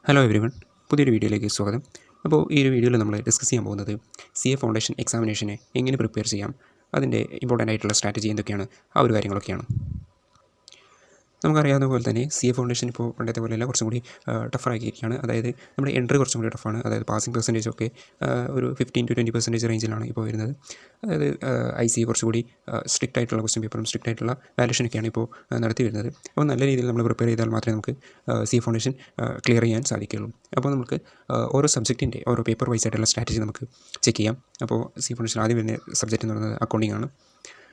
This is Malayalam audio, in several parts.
ഹലോ എവരിവൺ, പുതിയൊരു വീഡിയോയിലേക്ക് സ്വാഗതം. അപ്പോൾ ഈ ഒരു വീഡിയോയിൽ നമ്മൾ ഡിസ്കസ് ചെയ്യാൻ പോകുന്നത് CA ഫൗണ്ടേഷൻ എക്സാമിനേഷനെ എങ്ങനെ പ്രിപ്പയർ ചെയ്യാം, അതിൻ്റെ ഇമ്പോർട്ടൻ്റ് ആയിട്ടുള്ള സ്ട്രാറ്റജി എന്തൊക്കെയാണ്, ആ ഒരു കാര്യങ്ങളൊക്കെയാണ്. നമുക്കറിയാവുന്ന പോലെ തന്നെ CA ഫൗണ്ടേഷൻ ഇപ്പോൾ പണ്ടത്തെ പോലെയല്ല, കുറച്ചും കൂടി ടഫറാക്കിയിരിക്കുകയാണ്. അതായത് നമ്മുടെ എൻട്രി കുറച്ചും കൂടി ടഫാണ്. അതായത് പാസിംഗ് പെർസെൻറ്റേജ് ഒക്കെ ഒരു 15-20% റേഞ്ചിലാണ് ഇപ്പോൾ വരുന്നത്. അതായത് ICA കുറച്ചുകൂടി സ്ട്രിക്റ്റ് ആയിട്ടുള്ള ക്വസ്റ്റ്യൻ പേപ്പറും സ്ട്രിക്റ്റ് ആയിട്ടുള്ള വാല്യൂഷനൊക്കെയാണ് ഇപ്പോൾ നടത്തി വരുന്നത്. അപ്പോൾ നല്ല രീതിയിൽ നമ്മൾ പ്രിപ്പയർ ചെയ്താൽ മാത്രമേ നമുക്ക് CA ഫൗണ്ടേഷൻ ക്ലിയർ ചെയ്യാൻ സാധിക്കുകയുള്ളൂ. അപ്പോൾ നമുക്ക് ഓരോ സബ്ജക്റ്റിൻ്റെ ഓരോ പേപ്പർ വൈസ് ആയിട്ടുള്ള സ്ട്രാറ്റജി നമുക്ക് ചെക്ക് ചെയ്യാം. അപ്പോൾ CA ഫൗണ്ടേഷൻ ആദ്യം വരുന്ന സബ്ജക്റ്റ് എന്ന് പറയുന്നത് അക്കൗണ്ടിംഗ് ആണ്.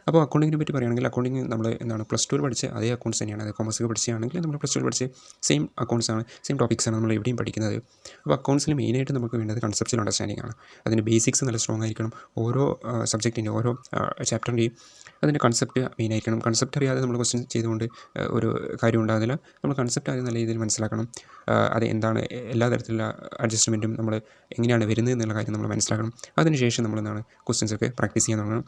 അപ്പോൾ അക്കൗണ്ടിങ്ങിനെ പറ്റി പറയുകയാണെങ്കിൽ, അക്കൗണ്ടിങ് നമ്മൾ പ്ലസ് ടുവിൽ പഠിച്ച അതേ അക്കൗണ്ട്സ് തന്നെയാണ്. അത് കൊമേഴ്സ് പഠിച്ചാണെങ്കിൽ നമ്മൾ പ്ലസ് ടുവിൽ പഠിച്ച സെയിം അക്കൗണ്ട്സ് ആണ്, സെയിം ടോപ്പിക്സാണ് നമ്മൾ എവിടെയും പഠിക്കുന്നത്. അപ്പോൾ അക്കൗണ്ട്സിൽ മെയിനായിട്ട് നമുക്ക് വേണ്ടത് കൺസെപ്ച്വൽ അണ്ടർസ്റ്റാൻഡിംഗ് ആണ്. അതിൻ്റെ ബേസിക്സ് നല്ല സ്ട്രോങ് ആയിരിക്കണം. ഓരോ സബ്ജക്റ്റിൻ്റെ ഓരോ ചാപ്റ്ററിൻ്റെയും അതിൻ്റെ കൺസെപ്റ്റ് മെയിനായിരിക്കണം. കൺസെപ്റ്റ് അറിയാതെ നമ്മൾ ക്വസ്റ്റ്യൻ ചെയ്തുകൊണ്ട് ഒരു കാര്യം ഉണ്ടാകുന്നില്ല. നമ്മൾ കൺസെപ്റ്റ് ആദ്യം നല്ല രീതിയിൽ മനസ്സിലാക്കണം. അത് എന്താണ്, എല്ലാ തരത്തിലുള്ള അഡ്ജസ്റ്റ്മെൻറ്റും നമ്മൾ എങ്ങനെയാണ് വരുന്നത് എന്നുള്ള കാര്യം നമ്മൾ മനസ്സിലാക്കണം. അതിനുശേഷം നമ്മൾ ക്വസ്റ്റ്യൻസൊക്കെ പ്രാക്ടീസ് ചെയ്യാൻ തുടങ്ങണം.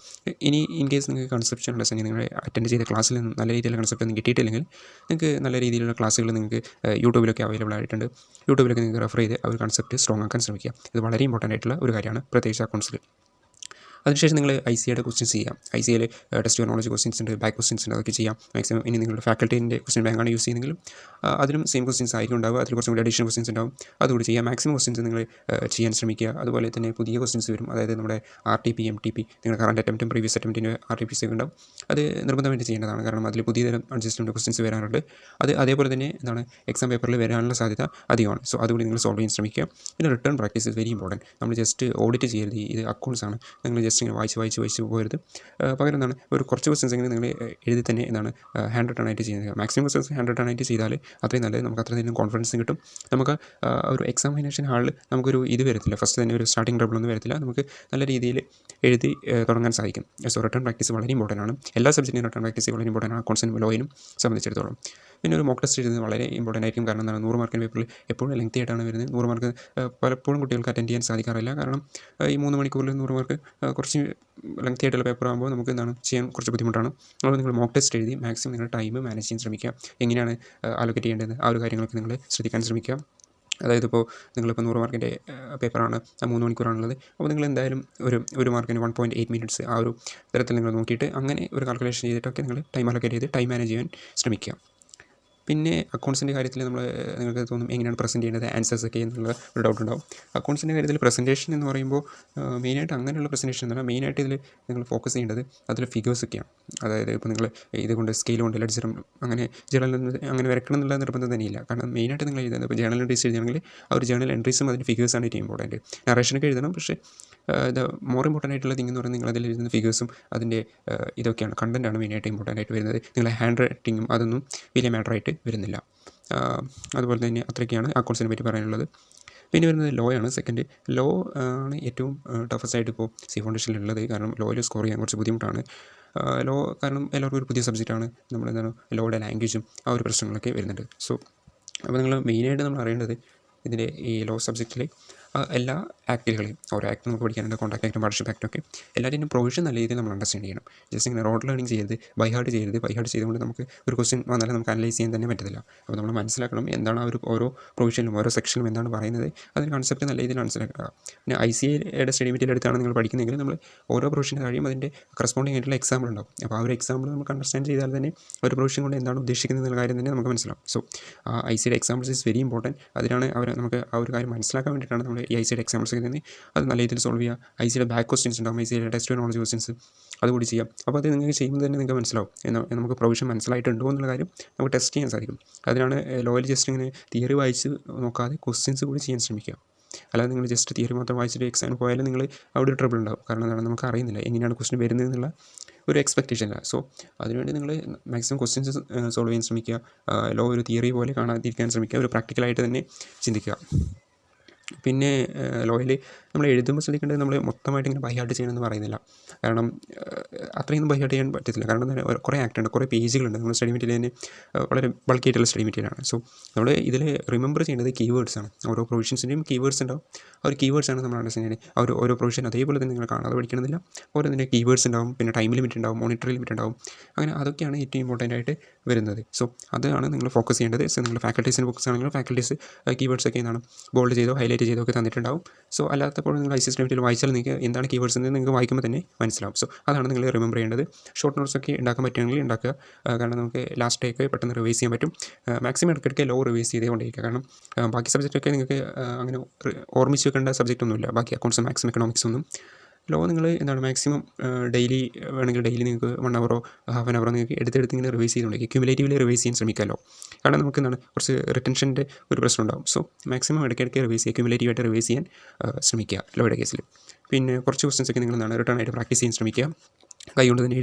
ഇനി ഇൻ കേസ് നിങ്ങൾക്ക് കൺസെപ്റ്റ് അണ്ടർസ്റ്റാൻഡിംഗ് നിങ്ങൾ അറ്റൻഡ് ചെയ്ത ക്ലാസ്സിൽ നിന്ന് നല്ല രീതിയിലുള്ള കൺസെപ്റ്റ് ഒന്നും കിട്ടിയിട്ടില്ലെങ്കിൽ, നിങ്ങൾക്ക് നല്ല രീതിയിലുള്ള ക്ലാസ്സുകൾ നിങ്ങൾക്ക് യൂട്യൂബിലൊക്കെ അവൈലബിൾ ആയിട്ടുണ്ട്. യൂട്യൂബിലൊക്കെ നിങ്ങൾക്ക് റെഫർ ചെയ്ത് ആ ഒരു കൺസെപ്റ്റ് സ്ട്രോങ് ആക്കാൻ ശ്രമിക്കുക. ഇത് വളരെ ഇമ്പോർട്ടൻ്റ് ആയിട്ടുള്ള ഒരു കാര്യമാണ്, പ്രത്യേകിച്ച് അക്കൗണ്ട്സിൽ. അതിനുശേഷം നിങ്ങൾ ICAയുടെ ക്വസ്റ്റ്യൻസ് ചെയ്യാം. ICAയിൽ ടെസ്റ്റ് യുവർ നോളജ് ക്വസ്റ്റ്യൻസ് ഉണ്ട്, ബാക്ക് ക്വസ്റ്റ്യൻസ് ഉണ്ട്, അതൊക്കെ ചെയ്യാം മാക്സിമം. ഇനി നിങ്ങളുടെ ഫാക്കൽറ്റീൻ്റെ ക്വസ്റ്റ്യൻ ബാങ്കാണ് യൂസ് ചെയ്യുന്നതെങ്കിലും അതിലും സെയിം ക്വസ്റ്റ്യൻസ് ആയിരിക്കും ഉണ്ടാവുക. അതിൽ കുറച്ചും കൂടി അഡീഷണൽ ക്വസ്റ്റ്യൻസ് ഉണ്ടാവും, അതുകൂടി ചെയ്യാം. മാക്സിമം ക്വസ്റ്റ്യൻസ് നിങ്ങൾ ചെയ്യാൻ ശ്രമിക്കുക. അതുപോലെ തന്നെ പുതിയ ക്വസ്റ്റ്യൻസ് വരും. അതായത് നമ്മുടെ RTP, MTP, നിങ്ങളുടെ കറണ്ട് അറ്റംപ്റ്റും പ്രീവിയസ് അറ്റംപ്റ്റിൻ്റെ RTPs ഒക്കെ ഉണ്ടാവും. അത് നിർബന്ധമായിട്ട് ചെയ്യേണ്ടതാണ്. കാരണം അതിൽ പുതിയ തരം അഡ്ജസ്റ്റ്മെൻറ്റ് ക്വസ്റ്റ്യൻസ് വരാറുണ്ട്. അതേപോലെ തന്നെ എക്സാം പേപ്പറിൽ വരാനുള്ള സാധ്യത അധികമാണ്. സോ അതുകൂടി നിങ്ങൾ സോൾവ് ചെയ്യാൻ ശ്രമിക്കുക. പിന്നെ return practice is very important. നമ്മൾ ജസ്റ്റ് ഓഡിറ്റ് ചെയ്യരുത്. ഇത് അക്കൗണ്ട്സ് ആണ്. നിങ്ങൾ ജസ്റ്റ് ഇങ്ങനെ വായിച്ച് പോകരുത്. പകരം ഒരു കുറച്ച് ക്വസ്റ്റ്യൻസ് എങ്ങനെ നിങ്ങൾ എഴുതി തന്നെ ഹാൻഡ് റിട്ടേൺ ആയിട്ട് ചെയ്യുന്നത്. മാക്സിമം ക്വസ്റ്റ്യൻസ് ഹാൻഡ് റിട്ടേൺ ആയിട്ട് ചെയ്താൽ അത്രയും നല്ലത്. നമുക്ക് അത്രയും കോൺഫിഡൻസ് കിട്ടും. നമുക്ക് ഒരു എക്സാമിനേഷൻ ഹാളിൽ നമുക്കൊരു ഇത് വരത്തില്ല, ഫസ്റ്റ് തന്നെ ഒരു സ്റ്റാർട്ടിംഗ് ട്രബിൾ ഒന്നും വരത്തില്ല. നമുക്ക് നല്ല രീതിയിൽ എഴുതി തുടങ്ങാൻ സാധിക്കും. സോ റിട്ടേൺ പ്രാക്ടീസ് വളരെ ഇമ്പോർട്ടൻ്റ് ആണ്. എല്ലാ സബ്ജക്റ്റിനും റിട്ടേൺ പ്രാക്ടീസ് വളരെ ഇമ്പോർട്ടൻ്റ് ആണ്, അക്കൗണ്ട്സിനും ലോയിനും സംബന്ധിച്ചിടത്തോളം. പിന്നെ ഒരു മോക്ക് ടെസ്റ്റ് എഴുതുന്നത് വളരെ ഇമ്പോർട്ടൻ്റ് ആയിരിക്കും. കാരണം 100 മാർക്കിൻ്റെ പേപ്പറിൽ എപ്പോഴും ലെങ്തി ആയിട്ടാണ് വരുന്നത്. 100 മാർക്ക് പലപ്പോഴും കുട്ടികൾക്ക് അറ്റൻഡ് ചെയ്യാൻ സാധിക്കാറില്ല. കാരണം ഈ 3 മണിക്കൂറിൽ 100 മാർക്ക് കുറച്ച് ലെങ്തി ആയിട്ടുള്ള പേപ്പർ ആകുമ്പോൾ നമുക്ക് ചെയ്യാൻ കുറച്ച് ബുദ്ധിമുട്ടാണ്. അപ്പോൾ നിങ്ങൾ മോക്ക് ടെസ്റ്റ് എഴുതി മാക്സിമം നിങ്ങൾ ടൈം മാനേജ് ചെയ്യാൻ ശ്രമിക്കുക. എങ്ങനെയാണ് അലോക്കേറ്റ് ചെയ്യേണ്ടത്, ആ ഒരു കാര്യങ്ങളൊക്കെ നിങ്ങൾ ശ്രദ്ധിക്കാൻ ശ്രമിക്കുക. അതായത് ഇപ്പോൾ നിങ്ങളിപ്പോൾ 100 മാർക്കിൻ്റെ പേപ്പറാണ്, 3 മണിക്കൂറാണുള്ളത്. അപ്പോൾ നിങ്ങൾ എന്തായാലും ഒരു മാർക്കിന് 1.8 മിനിറ്റ്സ് ആ ഒരു തരത്തിൽ നിങ്ങൾ നോക്കിയിട്ട് അങ്ങനെ ഒരു കാൽക്കുലേഷൻ ചെയ്തിട്ടൊക്കെ നിങ്ങൾ ടൈം അലോക്കേറ്റ് ചെയ്ത് ടൈം മാനേജ് ചെയ്യാൻ ശ്രമിക്കുക. പിന്നെ അക്കൗണ്ട്സിൻ്റെ കാര്യത്തിൽ നിങ്ങൾക്ക് തോന്നും എങ്ങനെയാണ് പ്രസൻറ്റ് ചെയ്യേണ്ടത്, ആൻസേഴ്സൊക്കെ എന്നുള്ള ഒരു ഡൗട്ട് ഉണ്ടാവും. അക്കൗണ്ട്സിൻ്റെ കാര്യത്തിൽ പ്രസൻറ്റേഷൻ എന്ന് പറയുമ്പോൾ മെയിനായിട്ട് അങ്ങനെയുള്ള പ്രസൻറ്റേഷൻ എന്നല്ല, മെയിനായിട്ട് ഇതിൽ നിങ്ങൾ ഫോക്കസ് ചെയ്യേണ്ടത് അതിൽ ഫിഗേഴ്സൊക്കെയാണ്. അതായത് ഇപ്പോൾ നിങ്ങൾ ഇതുകൊണ്ട് സ്കെയിൽ കൊണ്ട് ലെഡ്ജറും അങ്ങനെ ജേണൽ അങ്ങനെ വരക്കണം എന്നുള്ള നിർബന്ധം തന്നെയില്ല. കാരണം മെയിനായിട്ട് നിങ്ങൾ എഴുതുന്നത് ഇപ്പോൾ ജേണൽ എൻട്രീസ് എഴുതുകയാണെങ്കിൽ ആ ഒരു ജേണൽ എൻട്രീസും അതിൻ്റെ ഫിഗേഴ്സാണ് ഏറ്റവും ഇമ്പോർട്ടൻറ്റ്. നറേഷനൊക്കെ എഴുതണം, പക്ഷേ മോർ ഇമ്പോർട്ടൻ്റ് ആയിട്ടുള്ള തിങ് എന്ന് പറയുന്നത് നിങ്ങളതിൽ എഴുതുന്ന ഫിഗേഴ്സും അതിൻ്റെ ഇതൊക്കെയാണ്, കണ്ടൻറ്റാണ് മെയിനായിട്ട് ഇമ്പോർട്ടൻ്റ് ആയിട്ട് വരുന്നത്. നിങ്ങളെ ഹാൻഡ് റൈറ്റിങ്ങും അതൊന്നും വലിയ മാറ്ററായിട്ട് വരുന്നില്ല. അതുപോലെ തന്നെ അത്രയൊക്കെയാണ് അക്കൗണ്ട്സിനെ പറ്റി പറയാനുള്ളത്. പിന്നെ വരുന്നത് ലോ ആണ്. സെക്കൻഡ് ലോ ആണ് ഏറ്റവും ടഫസ്റ്റ് ആയിട്ട് ഇപ്പോൾ CA ഫൗണ്ടേഷനിലുള്ളത്. കാരണം ലോയിൽ സ്കോർ ചെയ്യാൻ കുറച്ച് ബുദ്ധിമുട്ടാണ്. ലോ കാരണം എല്ലാവർക്കും ഒരു പുതിയ സബ്ജക്റ്റാണ്. ലോയുടെ ലാംഗ്വേജും ആ ഒരു പ്രശ്നങ്ങളൊക്കെ വരുന്നുണ്ട്. സോ അപ്പോൾ നിങ്ങൾ മെയിനായിട്ട് നമ്മൾ അറിയേണ്ടത് ഇതിൻ്റെ ഈ ലോ സബ്ജക്റ്റിൽ എല്ലാ ആക്റ്റുകളെയും, ഓരോ ആക്ട് നമുക്ക് പഠിക്കാനുണ്ട്, കോൺട്രാക്ട് ആക്റ്റും പാർട്ണർഷിപ്പ് ആക്റ്റൊക്കെ എല്ലാത്തിൻ്റെയും പ്രൊവിഷൻ നല്ല രീതിയിൽ നമ്മൾ അണ്ടർസ്റ്റാൻഡ് ചെയ്യണം. ജസ്റ്റ് ഇങ്ങനെ റോഡ് ലേണിംഗ് ചെയ്യരുത്, ബൈ ഹാർട്ട് ചെയ്തുകൊണ്ട് നമുക്ക് ഒരു ക്വസ്റ്റ്യൻ വന്നാലും നമുക്ക് അനലൈസ് ചെയ്യാൻ തന്നെ പറ്റത്തില്ല. അപ്പോൾ നമ്മൾ മനസ്സിലാക്കണം എന്താണ് ആ ഒരു ഓരോ പ്രൊവിഷനിലും ഓരോ സെക്ഷനിലും എന്താണ് പറയുന്നത്, അതിന് കൺസെപ്റ്റ് നല്ല രീതിയിൽ മനസ്സിലാക്കുക. പിന്നെ ICAയുടെ സ്റ്റഡി മെറ്റീരിയൽ എടുത്താണ് നിങ്ങൾ പഠിക്കുന്നതെങ്കിൽ നമ്മൾ ഓരോ പ്രൊവിഷന് കഴിയും അതിൻ്റെ കറസ്പോണ്ടിങ് ആയിട്ടുള്ള എക്സാമ്പിൾ ഉണ്ടാവും. അപ്പോൾ ആ ഒരു എക്സാമ്പിൾ നമുക്ക് അണ്ടർസ്റ്റാൻഡ് ചെയ്താൽ തന്നെ ഒരു പ്രൊവിഷൻ കൊണ്ട് എന്താണ് ഉദ്ദേശിക്കുന്നത് എന്നുള്ള കാര്യം തന്നെ നമുക്ക് മനസ്സിലാവും. സോ ICAയുടെ എക്സാമ്പിൾസ് ഈസ് വെരി ഇമ്പോർട്ടൻറ്റ്. അതിനാണ് നമുക്ക് ആ ഒരു കാര്യം മനസ്സിലാക്കാൻ വേണ്ടിയിട്ടാണ് നമ്മൾ ഈ ICAയുടെ എക്സാമ്പിൾസ് ഒക്കെ തന്നെ അത് നല്ല രീതിയിൽ സോൾവ് ചെയ്യുക. ICAയുടെ ബാക്ക് ക്വസ്റ്റ്യൻസ് ഉണ്ടാകും, ICAയുടെ ടെസ്റ്റ് യുവർ നോളജ് ക്വസ്റ്റ്യൻസ് അതുകൂടി ചെയ്യാം. അപ്പോൾ അത് നിങ്ങൾക്ക് ചെയ്യുമ്പോൾ തന്നെ നിങ്ങൾക്ക് മനസ്സിലാവും നമുക്ക് പ്രൊവിഷൻ മനസ്സിലായിട്ടുണ്ടോ എന്നുള്ള കാര്യം നമുക്ക് ടെസ്റ്റ് ചെയ്യാൻ സാധിക്കും. അതിനാണ് ലോയിൽ ജസ്റ്റ് ഇങ്ങനെ തിയറി വായിച്ച് നോക്കാതെ ക്വസ്റ്റ്യൻസ് കൂടി ചെയ്യാൻ ശ്രമിക്കുക. അല്ലാതെ നിങ്ങൾ ജസ്റ്റ് തിയറി മാത്രം വായിച്ചിട്ട് എക്സാമിന് പോയാലും നിങ്ങൾ അവിടെ ഒരു ട്രബിൾ ഉണ്ടാവും. കാരണം നമുക്ക് അറിയുന്നില്ല എങ്ങനെയാണ് ക്വസ്റ്റ്യൻ വരുന്നത് എന്നുള്ള ഒരു എക്സ്പെക്റ്റേഷൻ ഇല്ല. സോ അതിനുവേണ്ടി നിങ്ങൾ മാക്സിമം ക്വസ്റ്റ്യൻസ് സോൾവ് ചെയ്യാൻ ശ്രമിക്കുക. ലോ ഒരു തിയറി പോലെ കാണാതിരിക്കാൻ ശ്രമിക്കുക, ഒരു പ്രാക്ടിക്കലായിട്ട് തന്നെ ചിന്തിക്കുക. പിന്നെ ലോയിൽ നമ്മൾ എഴുതുമ്പോൾ ശ്രദ്ധിക്കേണ്ടത് നമ്മൾ മൊത്തമായിട്ട് ഇങ്ങനെ ബൈ ഹാർട്ട് ചെയ്യണമെന്ന് പറയുന്നില്ല. കാരണം അത്രയൊന്നും ബൈ ഹാർട്ട് ചെയ്യാൻ പറ്റത്തില്ല. കാരണം കുറേ ആക്ട് ഉണ്ട്, കുറേ പേജുകളുണ്ട്. നമ്മൾ സ്റ്റഡി മെറ്റീരിയൽ തന്നെ വളരെ ബൾക്ക് ആയിട്ടുള്ള സ്റ്റഡി മെറ്റീരിയലാണ്. സോ നമ്മൾ ഇതിൽ റിമെമ്പർ ചെയ്യേണ്ടത് കീവേഡ്സാണ്. ഓരോ പ്രൊവിഷൻസിൻ്റെയും കീവേഡ്സ് ഉണ്ടാവും. ആ ഒരു കീവേഡ്സാണ് നമ്മൾ അണ്ടർസ്റ്റാൻഡ് ചെയ്യുന്നത്. ഓരോ പ്രൊവിഷൻ അതേപോലെ തന്നെ നിങ്ങൾ കാണാതെ പഠിക്കണമെന്നില്ല. ഓരോന്നിൻ്റെ കീവേഡ്സ് ഉണ്ടാവും, പിന്നെ ടൈം ലിമിറ്റ് ഉണ്ടാവും, മോണിറ്ററി ലിമിറ്റ് ഉണ്ടാവും. അങ്ങനെ അതൊക്കെയാണ് ഏറ്റവും ഇമ്പോർട്ടൻ്റ് ആയിട്ട് വരുന്നത്. സോ അതാണ് നിങ്ങൾ ഫോക്കസ് ചെയ്യേണ്ടത്. സോ നിങ്ങൾ ഫാക്കൽറ്റീസിന് ബുക്സ് ആണെങ്കിൽ ഫാക്കൽറ്റീസ് കീവേഡ്സ് ഒക്കെ എന്താണ് ബോൾഡ് ചെയ്തോ ഹൈലൈറ്റ് ചെയ്തോ ഒക്കെ തന്നിട്ടുണ്ടാവും. സോ അല്ലാത്തപ്പോൾ നിങ്ങൾ ഐ സിസ്റ്റമായിട്ട് വായിച്ചാൽ നിങ്ങൾക്ക് എന്താണ് കീവേഡ്സ് എന്ന് നിങ്ങൾക്ക് വായിക്കുമ്പോൾ തന്നെ മനസ്സിലാവും. സോ അതാണ് നിങ്ങൾ റിമെമ്പർ ചെയ്യേണ്ടത്. ഷോർട്ട് നോട്ട്സ് ഒക്കെ ഉണ്ടാക്കാൻ പറ്റുമെങ്കിൽ ഉണ്ടാക്കുക. കാരണം നമുക്ക് ലാസ്റ്റ് ഡേക്ക് പെട്ടെന്ന് റിവൈസ് ചെയ്യാൻ പറ്റും. മാക്സിമം ഇടയ്ക്കിടയ്ക്ക് ലോ റിവൈസ് ചെയ്തുകൊണ്ടിരിക്കുക. കാരണം ബാക്കി സബ്ജക്റ്റൊക്കെ നിങ്ങൾക്ക് അങ്ങനെ ഓർമ്മിച്ച് വെക്കേണ്ട സബ്ജക്റ്റ് ഒന്നുമില്ല. ബാക്കി അക്കൗണ്ട്സ് മാക്സിമം എക്കണോമിക്സ് ഒന്നും ലോ നിങ്ങൾ എന്താണ് മാക്സിമം ഡെയിലി വേണമെങ്കിൽ ഡെയിലി നിങ്ങൾക്ക് 1 അവറോ ഹാഫ് ആൻ അവറോ നിങ്ങൾക്ക് എടുത്തെടുത്ത് ഇങ്ങനെ റിവൈസ് ചെയ്തുകൊണ്ടിരിക്കും. ക്യുമുലേറ്റീവ്ലി റിവൈസ് ചെയ്യാൻ ശ്രമിക്കാമല്ലോ. കാരണം നമുക്ക് എന്താണ് കുറച്ച് റിട്ടൻഷൻ്റെ ഒരു പ്രശ്നം ഉണ്ടാകും. സോ മാക്സിമം ഇടയ്ക്കിടയ്ക്ക് റിവൈസ് ചെയ്യുക, ക്യുമുലേറ്റീവായിട്ട് റിവൈസ് ചെയ്യാൻ ശ്രമിക്കുക ലോയുടെ കേസിൽ. പിന്നെ കുറച്ച് ക്വസ്റ്റൻസ് ഒക്കെ നിങ്ങൾ എന്താണ് റിട്ടേൺ ആയിട്ട് പ്രാക്ടീസ് ചെയ്യാൻ ശ്രമിക്കുക, കൈകൊണ്ട് തന്നെ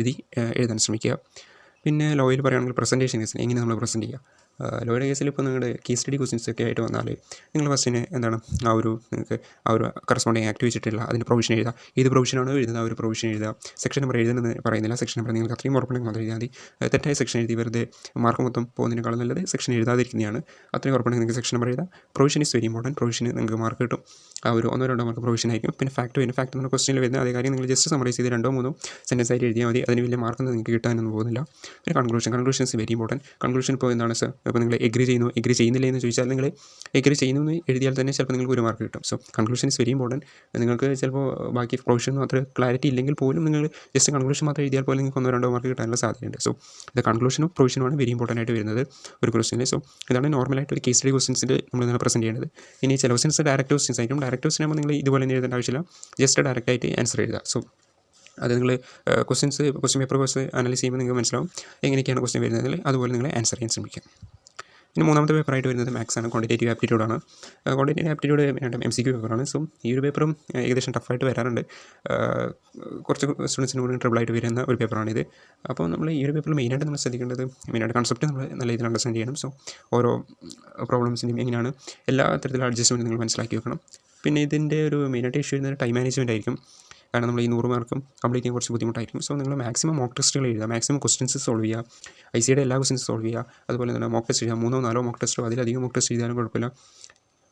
എഴുതാൻ ശ്രമിക്കുക. പിന്നെ ലോയിൽ പറയുകയാണെങ്കിൽ പ്രസൻറ്റേഷൻ കേസിൽ എങ്ങനെ നമ്മൾ പ്രസൻറ്റ് ചെയ്യുക. ലോയുടെ കേസിൽ ഇപ്പോൾ നിങ്ങളുടെ കേസ് സ്റ്റഡി ക്വസ്റ്റൻസ് ഒക്കെ ആയിട്ട് വന്നാൽ നിങ്ങൾ ഫസ്റ്റിന് എന്താണ് നിങ്ങൾക്ക് കറസ്പോണ്ടിങ് ആക്ട് വെച്ചിട്ടുള്ള അതിൻ്റെ പ്രൊവിഷൻ എഴുതുക. ഏത് പ്രൊവിഷനാണോ എഴുതുന്നത് ആ ഒരു പ്രൊവിഷൻ എഴുതുക. സെക്ഷൻ നമ്പർ എഴുതുന്നത് പറയുന്നില്ല, സെക്ഷൻ നമ്പർ നിങ്ങൾക്ക് അത്രയും ഉറപ്പുണ്ടെങ്കിൽ മാത്രം എഴുതിയാൽ മതി. തെറ്റായ സെക്ഷൻ എഴുതി വെറുതെ മാർക്ക് മൊത്തം പോകുന്നതിനേക്കാളും നല്ലത് സെക്ഷൻ എഴുതാതിരിക്കുന്നതാണ്. അത്രയും ഉറപ്പുണ്ടെങ്കിൽ നിങ്ങൾക്ക് സെക്ഷൻ നമ്പർ എഴുതാം. Provision is very important. പ്രൊവിഷന് നിങ്ങൾക്ക് മാർക്ക് കിട്ടും. ആ ഒരു 1-2 മാർക്ക് പ്രൊവിഷൻ ആയിരിക്കും. പിന്നെ ഫാക്ട് നമ്മുടെ ക്വസ്റ്റനിൽ വരുന്ന അതേ കാര്യം നിങ്ങൾ ജസ്റ്റ് സമറൈസ് ചെയ്ത് 2-3 സെൻറ്റൻസ് ആയിട്ട് എഴുതിയാൽ മതി. അതിന് വലിയ മാർക്കൊന്നും നിങ്ങൾക്ക് കിട്ടാനൊന്നും പോകുന്നില്ല. പിന്നെ conclusion is very important. Conclusion ഇപ്പോൾ എന്താണ് സർ, ഇപ്പോൾ നിങ്ങൾ എഗ്രി ചെയ്യുന്നില്ല എന്ന് ചോദിച്ചാൽ നിങ്ങൾ എഗ്രി ചെയ്യുന്നു എന്ന് എഴുതിയാൽ തന്നെ ചിലപ്പോൾ നിങ്ങൾക്ക് 1 മാർക്ക് കിട്ടും. So conclusion is very important. നിങ്ങൾക്ക് ചിലപ്പോൾ ബാക്കി പ്രൊവിഷൻ അത്ര ക്ലാരിറ്റി ഇല്ലെങ്കിൽ പോലും നിങ്ങൾ ജസ്റ്റ് കൺക്ലൂഷൻ മാത്രം എഴുതിയാൽ പോലും നിങ്ങൾക്ക് 1-2 മാർക്ക് കിട്ടാനുള്ള സാധ്യതയുണ്ട്. സോ ഇത് കൺക്ലൂഷനും പ്രൊവിഷനുമാണ് വെരി ഇമ്പോർട്ടൻ്റ് ആയിട്ട് വരുന്നത് ഒരു ക്വസ്റ്റനിൽ. സോ ഇതാണ് നോർമലായിട്ട് ഒരു കേസ് സ്റ്റഡി ക്വസ്റ്റൻസിൽ നമ്മൾ ഇതാണ് പ്രസൻറ്റ് ചെയ്യേണ്ടത്. ഇനി ചില ക്വസ്റ്റൻസ് ഡയറക്റ്റ് ക്വസ്റ്റൻസ് ആയിരിക്കും. ഡയറക്റ്റ് ക്വസ്റ്റൻ ആകുമ്പോൾ നിങ്ങൾ ഇതുപോലെ തന്നെ എഴുതേണ്ട ആവശ്യമില്ല, ജസ്റ്റ് ഡയറക്റ്റായിട്ട് ആൻസർ എഴുതുക. സോ അത് നിങ്ങൾ ക്വസ്റ്റ്യൻ പേപ്പർ അനലൈസ് ചെയ്യുമ്പോൾ നിങ്ങൾക്ക് മനസ്സിലാവും എങ്ങനെയൊക്കെയാണ് ക്വസ്റ്റ്യൻ വരുന്നതെങ്കിൽ അതുപോലെ നിങ്ങൾ ആൻസർ ചെയ്യാൻ ശ്രമിക്കുക. ഇനി മൂന്നാമത്തെ പേപ്പറായിട്ട് വരുന്നത് മാത്സ് ആണ്, ക്വാണ്ടിറ്റേറ്റീവ് ആപ്റ്റിറ്റ്യൂഡാണ്. ക്വാണ്ടിറ്റേറ്റീവ് ആപ്റ്റിറ്റ്യൂഡ് MCQ പേപ്പറാണ്. സോ ഈ ഒരു പേപ്പറും ഏകദേശം ടഫായിട്ട് വരാറുണ്ട്. കുറച്ച് സ്റ്റുഡൻസിന് കൂടി ട്രബിളായിട്ട് വരുന്ന ഒരു പേപ്പറാണിത്. അപ്പോൾ നമ്മൾ ഈ ഒരു പേപ്പറിൽ മെയിനായിട്ട് നമ്മൾ ശ്രദ്ധിക്കേണ്ടത് മെയിനായിട്ട് കൺസെപ്റ്റ് നമ്മൾ നല്ല രീതിയിൽ അണ്ടർസ്റ്റാൻഡ് ചെയ്യണം. സോ ഓരോ പ്രോബ്ലംസിൻ്റെയും എങ്ങനെയാണ് എല്ലാ തരത്തിലുള്ള അഡ്ജസ്റ്റ്മെൻറ്റ് നിങ്ങൾ മനസ്സിലാക്കി വെക്കണം. പിന്നെ ഇതിൻ്റെ ഒരു മെയിനായിട്ട് ഇഷ്യൂ ചെയ്യുന്നത് ടൈം മാനേജ്മെൻറ്റ് ആയിരിക്കും. കാരണം നമ്മൾ ഈ 100 മാർക്കും കംപ്ലീറ്റ് ചെയ്യാൻ കുറച്ച് ബുദ്ധിമുട്ടായിരിക്കും. സോ നിങ്ങൾ മാക്സിമം മോക്ക് ടെസ്റ്റുകൾ എഴുതുക, മാക്സിമം ക്വസ്റ്റൻസ് സോൾവ് ചെയ്യുക, ICയുടെ എല്ലാ ക്വസ്റ്റൻസ് സോൾവ് ചെയ്യുക. അതുപോലെ തന്നെ മോക്ക് ടെസ്റ്റ് ചെയ്യുക, 3-4 മോക്ക് ടെസ്റ്റോ അതിലധികം മോക്ക് ടെസ്റ്റ് ചെയ്താലും കുഴപ്പമില്ല.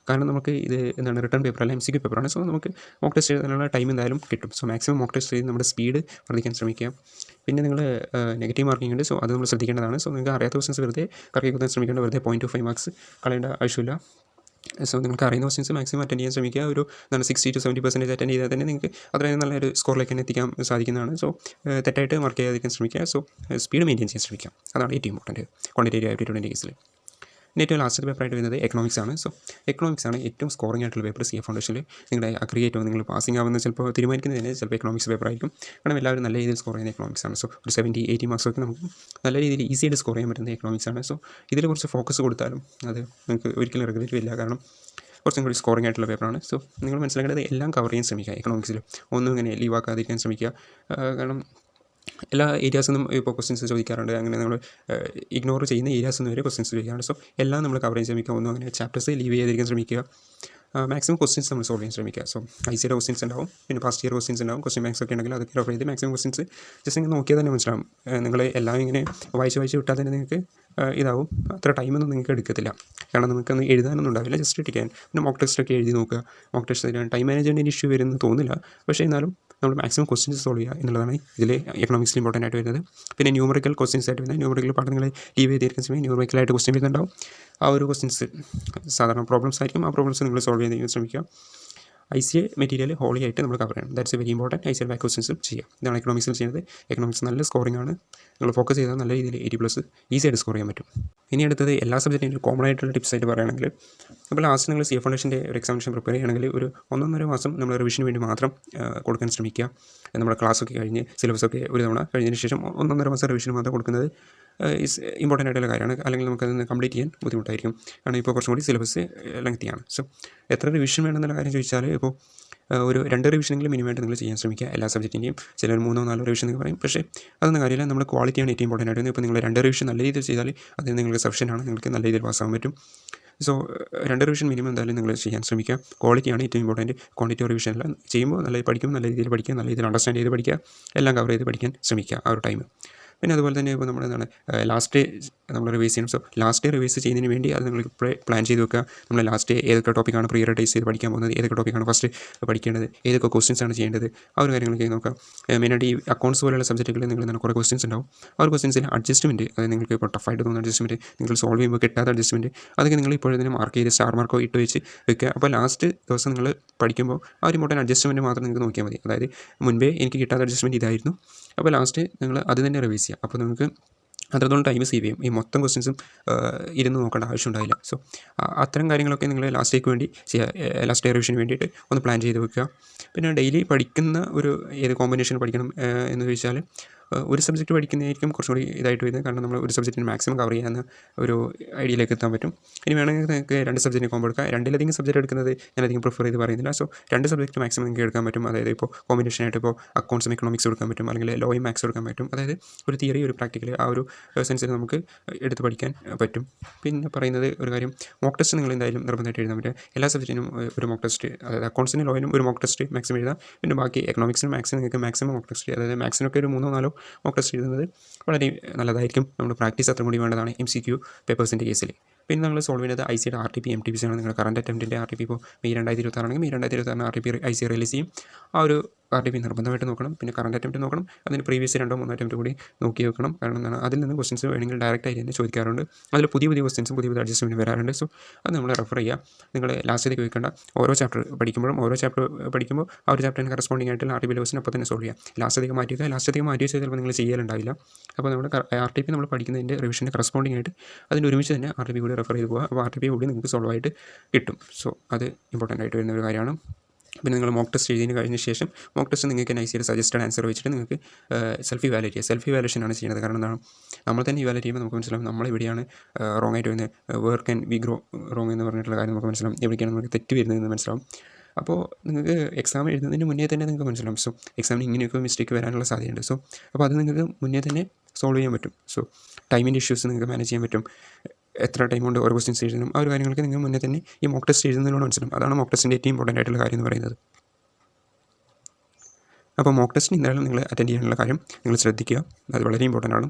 കാരണം നമുക്ക് ഇത് എന്താണ് റിട്ടേൺ പേപ്പർ അല്ല MCQ പേപ്പറാണ്. സോ നമുക്ക് മോക്ക് ടെസ്റ്റ് ചെയ്താലുള്ള ടൈം എന്തായാലും കിട്ടും. സോ മാക്സിമം മോക്ക് ടെസ്റ്റ് ചെയ്ത് നമ്മുടെ സ്പീഡ് വർദ്ധിക്കാൻ ശ്രമിക്കുക. പിന്നെ നിങ്ങൾ നെഗറ്റീവ് മാർക്കിംഗ് ഉണ്ട്. സോ അത് നമ്മൾ ശ്രദ്ധിക്കേണ്ടതാണ്. സോ നിങ്ങൾക്ക് അറിയാത്ത ക്വസ്റ്റൻസ് വെറുതെ കറക്കി കുത്താൻ ശ്രമിക്കേണ്ട, വെറുതെ 0.25 മാർക്സ് കളയേണ്ട ആവശ്യമില്ല. സോ നിങ്ങൾക്ക് അറിയുന്ന ക്വസ്റ്റൻസ് മാക്സിമം അറ്റൻഡ് ചെയ്യാൻ ശ്രമിക്കുക. ഒരു 60-70% അറ്റൻഡ് ചെയ്താൽ തന്നെ നിങ്ങൾക്ക് അത്രയും നല്ലൊരു സ്കോറിലേക്ക് തന്നെ എത്തിക്കാൻ സാധിക്കുന്നതാണ്. സോ തെറ്റായിട്ട് മാർക്ക് ചെയ്യാതിരിക്കാൻ ശ്രമിക്കുക. സോ സ്പീഡ് മെയിൻറ്റെയിൻ ചെയ്യാൻ ശ്രമിക്കുക. അതാണ് ഏറ്റവും ഇമ്പോർട്ടൻറ്റ് ക്വാണ്ടിറ്റേറ്റീവ് ആപ്റ്റിറ്റ്യൂഡിൻ്റെ കേസിൽ. ഏറ്റവും ലാസ്റ്റ് പേപ്പറായിട്ട് വരുന്നത് എക്കണോമിക്സ് ആണ്. സോ എക്കണോമിക്സ് ആണ് ഏറ്റവും സ്കോറിംഗ് ആയിട്ടുള്ള പേപ്പർ. CA ഫൗണ്ടേഷനിൽ നിങ്ങളുടെ അഗ്രിഗേറ്റോ നിങ്ങൾ പാസിംഗ് ആവുന്ന ചിലപ്പോൾ തീരുമാനിക്കുന്നത് തന്നെ ചിലപ്പോൾ എക്കണോമിക്സ് പേപ്പറായിരിക്കും. കാരണം എല്ലാവരും നല്ല രീതിയിൽ സ്കോർ ചെയ്യുന്ന എക്കണോമിക്സ് ആണ്. സോ ഒരു 70-80 മാർക്സൊക്കെ നമുക്ക് നല്ല രീതിയിൽ ഈസിയായിട്ട് സ്കോർ ചെയ്യാൻ പറ്റുന്ന എക്കണോമിക്സ് ആണ്. സോ ഇതിൽ കുറച്ച് ഫോക്കസ് കൊടുത്താലും അത് നിങ്ങൾക്ക് ഒരിക്കലും റിഗ്രറ്റ് ഇല്ല. കാരണം കുറച്ചും കൂടി സ്കോറിംഗ് ആയിട്ടുള്ള പേപ്പറാണ്. സോ നിങ്ങൾ മനസ്സിലാക്കേണ്ടത് എല്ലാം കവർ ചെയ്യാൻ ശ്രമിക്കുക. എക്കണോമിക്സിൽ ഒന്നും ഇങ്ങനെ ലീവാക്കാതിരിക്കാൻ ശ്രമിക്കുക. കാരണം എല്ലാ ഏരിയാസൊന്നും ഇപ്പോൾ ക്വസ്റ്റ്യൻസ് ചോദിക്കാറുണ്ട്. അങ്ങനെ നമ്മൾ ഇഗ്നോർ ചെയ്യുന്ന ഏരിയാസൊന്നും വരെ ക്വസ്റ്റ്യൻസ് ചോദിക്കാറുണ്ട്. സോ എല്ലാം നമ്മൾ കവർ ചെയ്യാൻ ശ്രമിക്കുക. ഒന്നും അങ്ങനെ ചാപ്റ്റേഴ്സ് ലീവ് ചെയ്യാതിരിക്കാൻ ശ്രമിക്കുക. മാക്സിമം ക്വസ്റ്റ്യൻസ് നമ്മൾ സോൾവ് ചെയ്യാൻ ശ്രമിക്കുക. സോ ICയുടെ ക്വസ്റ്റ്യൻസ് ഉണ്ടാവും, പിന്നെ പാസ്റ്റ് ഇയർ ക്വസ്റ്റ്യൻസ് ഉണ്ടാവും, ക്വസ്റ്റ്യൻ ബാങ്ക്സ് ഒക്കെ ഉണ്ടെങ്കിൽ അതൊക്കെ റെഫർ ചെയ്ത് മാക്സിമം ക്വസ്റ്റ്യൻസ് ജസ്റ്റ് ഇങ്ങനെ നോക്കിയാൽ തന്നെ മനസ്സിലാവും. നിങ്ങൾ എല്ലാം ഇങ്ങനെ വായിച്ച് വിട്ടാൽ തന്നെ നിങ്ങൾക്ക് ഇതാവും. അത്ര ടൈമൊന്നും നിങ്ങൾക്ക് എടുക്കത്തില്ല. കാരണം നമുക്കൊന്നും എഴുതാനൊന്നും ഉണ്ടാവില്ല, ജസ്റ്റ് ഇട്ടിക്കാൻ. പിന്നെ മോക്ക് ടെസ്റ്റൊക്കെ എഴുതി നോക്കുക. മോക്ക് ടെസ്റ്റ് ടൈം മാനേജ്മെൻറ്റിൻ്റെ ഇഷ്യൂ വരുമെന്ന് തോന്നില്ല. പക്ഷേ എന്നാലും നമ്മൾ മാക്സിമം ക്വസ്റ്റ്യൻസ് സോൾവ് ചെയ്യുക എന്നുള്ളതാണ് ഇതിൽ എക്കണോമിക്സിൽ ഇമ്പോർട്ടൻ്റ് ആയിട്ട് വരുന്നത്. പിന്നെ ന്യൂമറിക്കൽ ക്വസ്റ്റ്യൻസ് ആയിട്ട് വരുന്നത് ന്യൂമറിക്കൽ പാട്ട് നിങ്ങൾ ലീവ് ചെയ്തിരിക്കുന്ന സമയം ന്യൂമറിക്കലായിട്ട് ക്വസ്റ്റ്യൻ വരുന്നുണ്ടാവും. ആ ഒരു ക്വസ്റ്റ്യൻസ് സാധാരണ പ്രോബ്ലംസ് ആയിരിക്കും. ആ പ്രോബ്ലംസ് നിങ്ങൾ സോൾവ് ചെയ്യാൻ ശ്രമിക്കുക. ICA മെറ്റീരിയൽ ഹോളി ആയിട്ട് നമ്മൾ കവർ ചെയ്യണം. That's very important. ICA back ക്വസ്റ്റൻസും ചെയ്യാം. ഇതാണ് എക്കണോമിക്സിൽ ചെയ്യുന്നത്. എക്കണോമിക്സ് നല്ല സ്കോറിംഗ് ആണ്. നിങ്ങൾ ഫോക്കസ് ചെയ്താൽ നല്ല രീതിയിൽ 80+ ഈസി ആയിട്ട് സ്കോർ ചെയ്യാൻ പറ്റും. ഇനി അടുത്തത് എല്ലാ സബ്ജക്റ്റിനും കോമൺ ആയിട്ടുള്ള ടിപ്സ് ആയിട്ട് പറയുകയാണെങ്കിൽ, അപ്പോൾ ലാസ്റ്റ് നിങ്ങൾ CA ഫൗണ്ടേഷൻ്റെ ഒരു എക്സാമിനേഷൻ പ്രിപ്പയർ ചെയ്യുകയാണെങ്കിൽ ഒരു 1-1.5 മാസം നമ്മൾ റിവിഷന് വേണ്ടി മാത്രം കൊടുക്കാൻ ശ്രമിക്കുക. നമ്മുടെ ക്ലാസ്സൊക്കെ കഴിഞ്ഞ് സിലബസൊക്കെ ഒരു തവണ കഴിഞ്ഞതിന് ശേഷം 1-1.5 മാസം റിവിഷന് മാത്രം കൊടുക്കുന്നത് ഈസ് ഇമ്പോർട്ടൻ്റ് ആയിട്ടുള്ള കാര്യമാണ്. അല്ലെങ്കിൽ നമുക്കതൊന്ന് കംപ്ലീറ്റ് ചെയ്യാൻ ബുദ്ധിമുട്ടായിരിക്കും. കാരണം ഇപ്പോൾ കുറച്ചും കൂടി സിലബസ് ലെങ്തിയാണ്. സോ എത്ര റിവിഷൻ വേണമെന്നുള്ള കാര്യം ചോദിച്ചാൽ ഇപ്പോൾ ഒരു 2 റിവിഷനെങ്കിലും മിനിമമായിട്ട് നിങ്ങൾ ചെയ്യാൻ ശ്രമിക്കുക എല്ലാ സബ്ജക്റ്റിൻ്റെയും. ചിലർ 3-4 റിവിഷൻ എന്ന് പറയും. പക്ഷേ അതൊന്നും കാര്യമില്ല. നമ്മൾ ക്വാളിറ്റിയാണ് ഏറ്റവും ഇമ്പോർട്ടൻ്റ് ആയിട്ട്. ഇപ്പോൾ നിങ്ങൾ 2 റിവിഷൻ നല്ല രീതിയിൽ ചെയ്താൽ അത് നിങ്ങൾക്ക് സഫിഷ്യൻ്റ് ആണ്. നിങ്ങൾക്ക് നല്ല രീതിയിൽ പാസ്സാകാൻ പറ്റും. സോ 2 റിവിഷൻ മിനിമം എന്തായാലും നിങ്ങൾ ചെയ്യാൻ ശ്രമിക്കുക. ക്വാളിറ്റിയാണ് ഏറ്റവും ഇമ്പോർട്ടൻറ്റ്. ക്വാണ്ടിറ്റി റിവിഷനല്ല ചെയ്യുമ്പോൾ നല്ല പഠിക്കും, നല്ല രീതിയിൽ പഠിക്കുക, നല്ല രീതിയിൽ അണ്ടർസ്റ്റാൻഡ് ചെയ്ത് പഠിക്കുക, എല്ലാം കവർ ചെയ്ത് പഠിക്കാൻ ശ്രമിക്കുക ആ ഒരു ടൈം. പിന്നെ അതുപോലെ തന്നെ ഇപ്പോൾ നമ്മൾ എന്താണ് ലാസ്റ്റ് നമ്മൾ റിവൈസ് ചെയ്യണം. സോ ലാസ്റ്റ് റിവൈസ് ചെയ്യുന്നതിന് വേണ്ടി അത് നിങ്ങൾ ഇപ്പോഴേ പ്ലാൻ ചെയ്ത് വെക്കുക. നമ്മൾ ലാസ്റ്റ് ഏതൊക്കെ ടോപ്പിക്കാണ് പ്രിയോറിറ്റൈസ് ചെയ്ത് പഠിക്കാൻ പോകുന്നത്, ഏതൊക്കെ ടോപ്പിക്കാണ് ഫസ്റ്റ് പഠിക്കേണ്ടത്, ഏതൊക്കെ ക്വസ്റ്റ്യൻസ് ആണ് ചെയ്യേണ്ടത്, ആ ഒരു കാര്യങ്ങളൊക്കെ നോക്കാം. മെയിനായിട്ട് ഈ അക്കൗണ്ട്സ് പോലുള്ള സബ്ജക്റ്റുകളിൽ നിങ്ങൾ എന്താണ് കുറേ ക്വസ്റ്റ്യൻസ് ഉണ്ടാവും. ആ ഒരു ക്വസ്റ്റ്യൻസിൽ അഡ്ജസ്റ്റ്മെൻറ്റ്, അതായത് നിങ്ങൾക്ക് ഇപ്പോൾ ടഫായിട്ട് തോന്നുന്ന അഡ്ജസ്റ്റ്മെൻറ്റ്, നിങ്ങൾ സോൾവ് ചെയ്യുമ്പോൾ കിട്ടാത്ത അഡ്ജസ്റ്റ്മെൻറ്റ്, അതൊക്കെ നിങ്ങൾ ഇപ്പോൾ തന്നെ മാർക്ക് ചെയ്ത് സ്റ്റാർ മാർക്കോ ഇട്ട് വെച്ച് വെക്കുക. അപ്പോൾ ലാസ്റ്റ് ദിവസം നിങ്ങൾ പഠിക്കുമ്പോൾ ആ ഒരു ഇമ്പോർട്ടൻറ്റ് അഡ്ജസ്റ്റ്മെൻറ്റ് മാത്രം നിങ്ങൾക്ക് നോക്കിയാൽ മതി. അതായത് മുൻപേ എനിക്ക് കിട്ടാത്ത അഡ്ജസ്റ്റ്മെൻറ്റ് ഇതായിരുന്നു, അപ്പോൾ ലാസ്റ്റ് നിങ്ങൾ അത് തന്നെ റിവൈസ് ചെയ്യുക. അപ്പോൾ നിങ്ങൾക്ക് അത്രത്തോളം ടൈം സേവ് ചെയ്യും. ഈ മൊത്തം ക്വസ്റ്റ്യൻസും ഇരുന്ന് നോക്കേണ്ട ആവശ്യം ഉണ്ടാവില്ല. സോ അത്തരം കാര്യങ്ങളൊക്കെ നിങ്ങൾ ലാസ്റ്റ് വേണ്ടി ചെയ്യുക, ലാസ്റ്റ് ഡേ റിവിഷന് വേണ്ടിയിട്ട് ഒന്ന് പ്ലാൻ ചെയ്ത് വെക്കുക. പിന്നെ ഡെയിലി പഠിക്കുന്ന ഒരു ഏത് കോമ്പിനേഷൻ പഠിക്കണം എന്ന് ചോദിച്ചാൽ ഒരു സബ്ജക്റ്റ് പഠിക്കുന്നതായിരിക്കും കുറച്ചും കൂടി ഇതായിട്ട് വരുന്നത്. കാരണം നമ്മൾ ഒരു സബ്ജക്റ്റിന് മാക്സിമം കവർ ചെയ്യാവുന്ന ഒരു ഐഡിയയിലേക്ക് എത്താൻ പറ്റും. ഇനി വേണമെങ്കിൽ നിങ്ങൾക്ക് 2 സബ്ജക്റ്റിന് കോമ്പോ എടുക്കാം. 2-ലധികം സബ്ജക്റ്റ് എടുക്കുന്നത് ഞാനധികം പ്രിഫർ ചെയ്ത് പറയുന്നില്ല. സോ 2 സബ്ജക്റ്റ് മാക്സിമം നിങ്ങൾക്ക് എടുക്കാൻ പറ്റും. അതായത് ഇപ്പോൾ കോമ്പിനേഷനായിട്ട് ഇപ്പോൾ അക്കൗണ്ട്സും എക്കണോമിക്സ് എടുക്കാൻ പറ്റും, അല്ലെങ്കിൽ ലോയും മാത്സും എടുക്കാൻ പറ്റും. അതായത് ഒരു തിയറി ഒരു പ്രാക്ടിക്കൽ ആ ഒരു സെൻസിൽ നമുക്ക് എടുത്ത് പഠിക്കാൻ പറ്റും. പിന്നെ പറയുന്നത് ഒരു കാര്യം, മോക്ക് ടെസ്റ്റ് നിങ്ങൾ എന്തായാലും നിർബന്ധമായിട്ട് എഴുതാൻ പറ്റും. എല്ലാ സബ്ജക്റ്റിനും ഒരു മോക്ക് ടെസ്റ്റ്, അതായത് അക്കൗണ്ട്സിനും ലോയിനും ഒരു മോക്ക് ടെസ്റ്റ് മാക്സിമം എഴുതാം. പിന്നെ ബാക്കി എക്കണോമിക്സിനും മാത്സിനും നിങ്ങൾക്ക് മാക്സിമം മോക്ക് ടെസ്റ്റ്, അതായത് മാത്സിനൊക്കെ ഒരു 3-4 മോക്ക് ടെസ്റ്റ് എഴുതുന്നത് വളരെ നല്ലതായിരിക്കും. നമ്മുടെ പ്രാക്ടീസ് അത്ര കൂടി വേണ്ടതാണ് MCQ പേപ്പേഴ്സിൻ്റെ കേസിൽ. പിന്നെ നമ്മൾ സോൾവ് ചെയ്യുന്നത് ICയുടെ RTP MTPC ആണ്. നിങ്ങൾ കറണ്ട് അറ്റംപ്റ്റിൻ്റെ RTP ഇപ്പോൾ മെയ് 2026 ആണെങ്കിൽ മെയ് 2026 RTP IC റിലീസ് ചെയ്യും. ആ ഒരു RTP നിർബന്ധമായിട്ട് നോക്കണം. പിന്നെ കറണ്ട് അറ്റംപ്റ്റ് നോക്കണം. അതിന് പ്രീവിയസ് 2-3 അറ്റംപ്റ്റ് കൂടി നോക്കി വെക്കണം. കാരണം എന്താണ്, അതിൽ നിന്ന് ക്വസ്റ്റൻസ് വേണമെങ്കിൽ ഡയറക്റ്റായിട്ട് തന്നെ ചോദിക്കാറുണ്ട്. അതിൽ പുതിയ ക്വസ്റ്റൻസും പുതിയ അഡ്ജസ്റ്റ്മെൻറ്റ് വരാറുണ്ട്. സോ അത് നമ്മൾ റെഫർ ചെയ്യുക. നിങ്ങൾ ലാസ്റ്റിലേക്ക് വെക്കേണ്ട ഓരോ ചാപ്റ്റർ പഠിക്കുമ്പോൾ ആ ഒരു ചാപ്റ്ററിന് കറസ്പോണ്ടിങ് ആയിട്ടുള്ള RTP ക്വസ്റ്റൻ അപ്പോൾ തന്നെ സോൾവ് ചെയ്യുക. ലാസ്റ്റിലേക്ക് മാറ്റി വെച്ചാൽ ചിലപ്പോൾ നിങ്ങൾ ചെയ്യലുണ്ടാവില്ല. അപ്പോൾ നമ്മുടെ RTP നമ്മൾ പഠിക്കുന്നതിൻ്റെ റിവിഷൻ്റെ കറസ്പോണ്ടിങ് ആയിട്ട് അതിൻ്റെ ഒരുമിച്ച് തന്നെ RTP കൂടി റെഫർ ചെയ്ത് പോകുക. അപ്പോൾ RTP കൂടി നിങ്ങൾക്ക് സോൾവ് ആയിട്ട് കിട്ടും. സോ അത് ഇമ്പോർട്ടൻ്റ് ആയിട്ട് വരുന്ന ഒരു കാര്യമാണ്. പിന്നെ നിങ്ങൾ മോക്ക് ടെസ്റ്റ് എഴുതിയതിന് കഴിഞ്ഞ ശേഷം മോക്ക് ടെസ്റ്റ് നിങ്ങൾക്ക് ICയുടെ സജസ്റ്റഡ് ആൻസർ വെച്ചിട്ട് നിങ്ങൾക്ക് സെൽഫ് ഇവാലുവേറ്റ് ചെയ്യുക. സെൽഫ് ഇവാലുവേഷനാണ് ചെയ്യുന്നത്. കാരണം എന്താണ്, നമ്മൾ തന്നെ ഇവാലുവേറ്റ് ചെയ്യുമ്പോൾ നമുക്ക് മനസ്സിലാവും നമ്മളെവിടെയാണ് റോങ് ആയിട്ട് വരുന്നത്. Where can we go wrong എന്ന് പറഞ്ഞിട്ടുള്ള കാര്യം നമുക്ക് മനസ്സിലാവും. എവിടേക്കാണ് നമുക്ക് തെറ്റ് വരുന്നതെന്ന് മനസ്സിലാവും. അപ്പോൾ നിങ്ങൾക്ക് എക്സാം എഴുതുന്നതിന് മുന്നേ തന്നെ നിങ്ങൾക്ക് മനസ്സിലാവും. സോ എക്സാമിന് ഇങ്ങനെയൊക്കെ മിസ്റ്റേക്ക് വരാനുള്ള സാധ്യതയുണ്ട്. സോ അപ്പോൾ അത് നിങ്ങൾക്ക് മുന്നേ തന്നെ സോൾവ് ചെയ്യാൻ പറ്റും. സോ ടൈമിൻ്റെ ഇഷ്യൂസ് നിങ്ങൾക്ക് മാനേജ് ചെയ്യാൻ പറ്റും. എത്ര ടൈം കൊണ്ട് ഓരോ ക്വസ്റ്റ്യൻസ് എഴുതണം, ആ ഒരു കാര്യങ്ങൾക്ക് നിങ്ങൾ മുന്നേ തന്നെ ഈ മോക്ക് ടെസ്റ്റ് എഴുതുന്നതിനോട് മനസ്സിലാവും. അതാണ് മോക്ക് ടെസ്റ്റിൻ്റെ ഏറ്റവും ഇമ്പോർട്ടൻ്റ് ആയിട്ടുള്ള കാര്യം എന്ന് പറയുന്നത്. അപ്പോൾ മോക്ക് ടെസ്റ്റിന് എന്തായാലും നിങ്ങൾ അറ്റൻഡ് ചെയ്യാനുള്ള കാര്യം നിങ്ങൾ ശ്രദ്ധിക്കുക. അത് വളരെ ഇമ്പോർട്ടൻ്റ് ആണ്.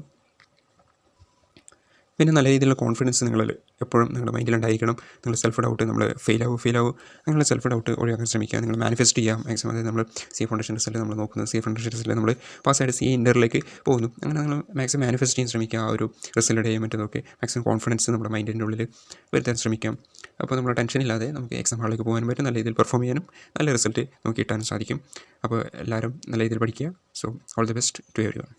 പിന്നെ നല്ല രീതിയിലുള്ള കോൺഫിഡൻസ് നിങ്ങൾ എപ്പോഴും നിങ്ങളുടെ മൈൻഡിലുണ്ടായിരിക്കണം. നിങ്ങൾ സെൽഫ് ഡൗട്ട് നമ്മൾ ഫെയിലാവും അങ്ങനെ സെൽഫ് ഡൗട്ട് ഒഴിവാക്കാൻ ശ്രമിക്കുക. നിങ്ങൾ മാനിഫെസ്റ്റ് ചെയ്യാം മാക്സിമം. അതായത് നമ്മൾ CA ഫൗണ്ടേഷൻ റിസൾട്ട് നമ്മൾ നോക്കുന്നത്, CA ഫൗണ്ടേഷൻ റിസൾട്ട് നമ്മൾ പാസ്സായിട്ട് CA ഇൻ്ററിലേക്ക് പോകുന്നു. അങ്ങനെ നിങ്ങൾ മാക്സിമം മാനിഫെസ്റ്റ് ചെയ്യാൻ ശ്രമിക്കുക. ആ ഒരു റിസൾട്ട് ചെയ്യാൻ പറ്റുന്നതൊക്കെ മാക്സിമം കോൺഫിഡൻസ് നമ്മുടെ മൈൻഡിൻ്റെ ഉള്ളിൽ വരുത്താൻ ശ്രമിക്കാം. അപ്പോൾ നമ്മൾ ടെൻഷനില്ലാതെ നമുക്ക് എക്സാം ഹാളിലേക്ക് പോകാനും പറ്റും, നല്ല രീതിയിൽ പെർഫോം ചെയ്യാനും നല്ല റിസൾട്ട് നമുക്ക് കിട്ടാനും സാധിക്കും. അപ്പോൾ എല്ലാവരും നല്ല രീതിയിൽ പഠിക്കുക. So all the best to everyone.